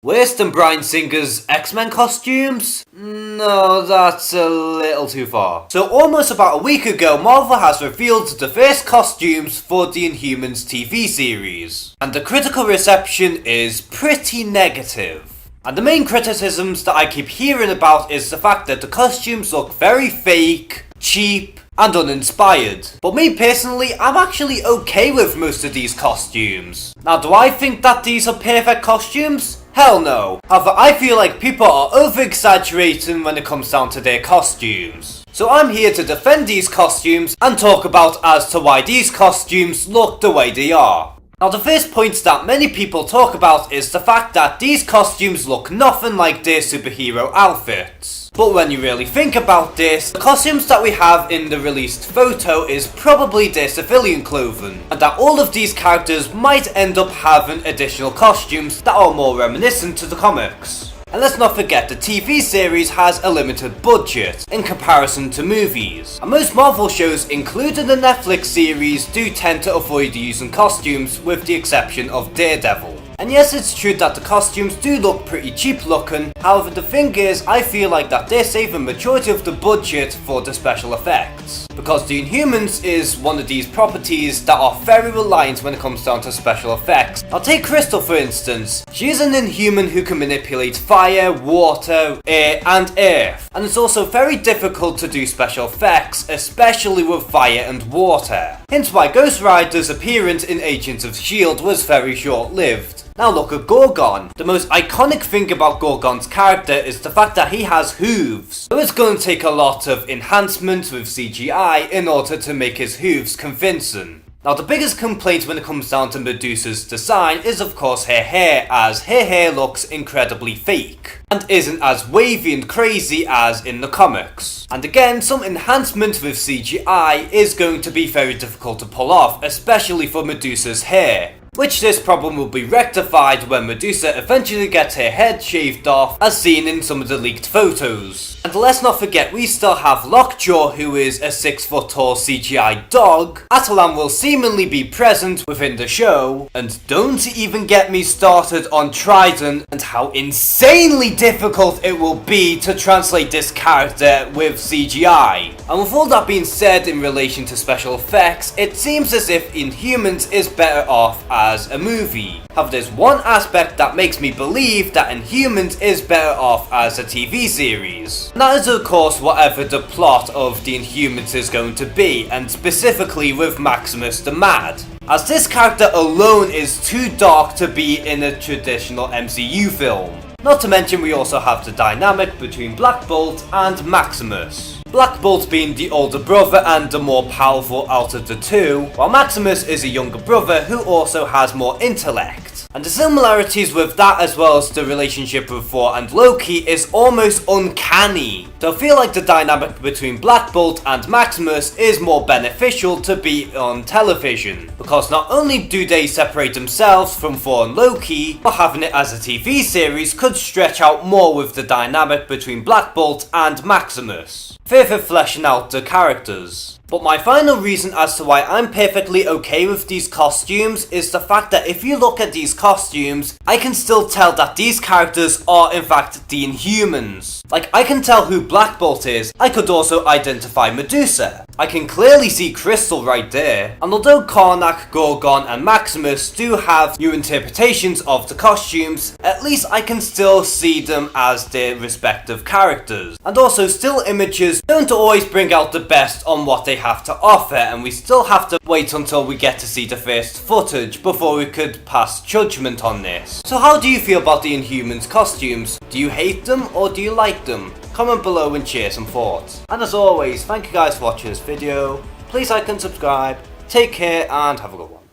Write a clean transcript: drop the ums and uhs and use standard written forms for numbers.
Worse than Bryan Singer's X-Men costumes? No, that's a little too far. So almost about a week ago, Marvel has revealed the first costumes for the Inhumans TV series. And the critical reception is pretty negative. And the main criticisms that I keep hearing about is the fact that the costumes look very fake, cheap, and uninspired. But me personally, I'm actually okay with most of these costumes. Now, do I think that these are perfect costumes? Hell no. However, I feel like people are over-exaggerating when it comes down to their costumes. So I'm here to defend these costumes and talk about as to why these costumes look the way they are. Now, the first point that many people talk about is the fact that these costumes look nothing like their superhero outfits. But when you really think about this, the costumes that we have in the released photo is probably their civilian clothing, and that all of these characters might end up having additional costumes that are more reminiscent to the comics. And let's not forget, the TV series has a limited budget in comparison to movies. And most Marvel shows, including the Netflix series, do tend to avoid using costumes with the exception of Daredevil. And yes, it's true that the costumes do look pretty cheap looking, however the thing is, I feel like that they're saving majority of the budget for the special effects. Because the Inhumans is one of these properties that are very reliant when it comes down to special effects. Now take Crystal for instance. She is an Inhuman who can manipulate fire, water, air and earth. And it's also very difficult to do special effects, especially with fire and water. Hence why Ghost Rider's appearance in Agents of S.H.I.E.L.D. was very short-lived. Now look at Gorgon. The most iconic thing about Gorgon's character is the fact that he has hooves. So it's going to take a lot of enhancements with CGI in order to make his hooves convincing. Now the biggest complaint when it comes down to Medusa's design is of course her hair, as her hair looks incredibly fake and isn't as wavy and crazy as in the comics. And again, some enhancement with CGI is going to be very difficult to pull off, especially for Medusa's hair. Which this problem will be rectified when Medusa eventually gets her head shaved off, as seen in some of the leaked photos. And let's not forget, we still have Lockjaw, who is a 6-foot tall CGI dog. Atalan will seemingly be present within the show. And don't even get me started on Trident and how insanely difficult it will be to translate this character with CGI. And with all that being said in relation to special effects, it seems as if Inhumans is better off as a movie. However, there's one aspect that makes me believe that Inhumans is better off as a TV series. And that is of course whatever the plot of the Inhumans is going to be, and specifically with Maximus the Mad. As this character alone is too dark to be in a traditional MCU film. Not to mention we also have the dynamic between Black Bolt and Maximus. Black Bolt being the older brother and the more powerful out of the two, while Maximus is a younger brother who also has more intellect. And the similarities with that, as well as the relationship with Thor and Loki, is almost uncanny. So I feel like the dynamic between Black Bolt and Maximus is more beneficial to be on television, because not only do they separate themselves from Thor and Loki, but having it as a TV series could stretch out more with the dynamic between Black Bolt and Maximus, further fleshing out the characters. But my final reason as to why I'm perfectly okay with these costumes is the fact that if you look at these costumes, I can still tell that these characters are in fact the Inhumans. Like, I can tell who Black Bolt is, I could also identify Medusa. I can clearly see Crystal right there. And although Karnak, Gorgon and Maximus do have new interpretations of the costumes, at least I can still see them as their respective characters. And also, still images don't always bring out the best on what they have to offer, and we still have to wait until we get to see the first footage before we could pass judgment on this. So how do you feel about the Inhumans costumes? Do you hate them or do you like them? Comment below and share some thoughts. And as always, thank you guys for watching this video. Please like and subscribe. Take care and have a good one.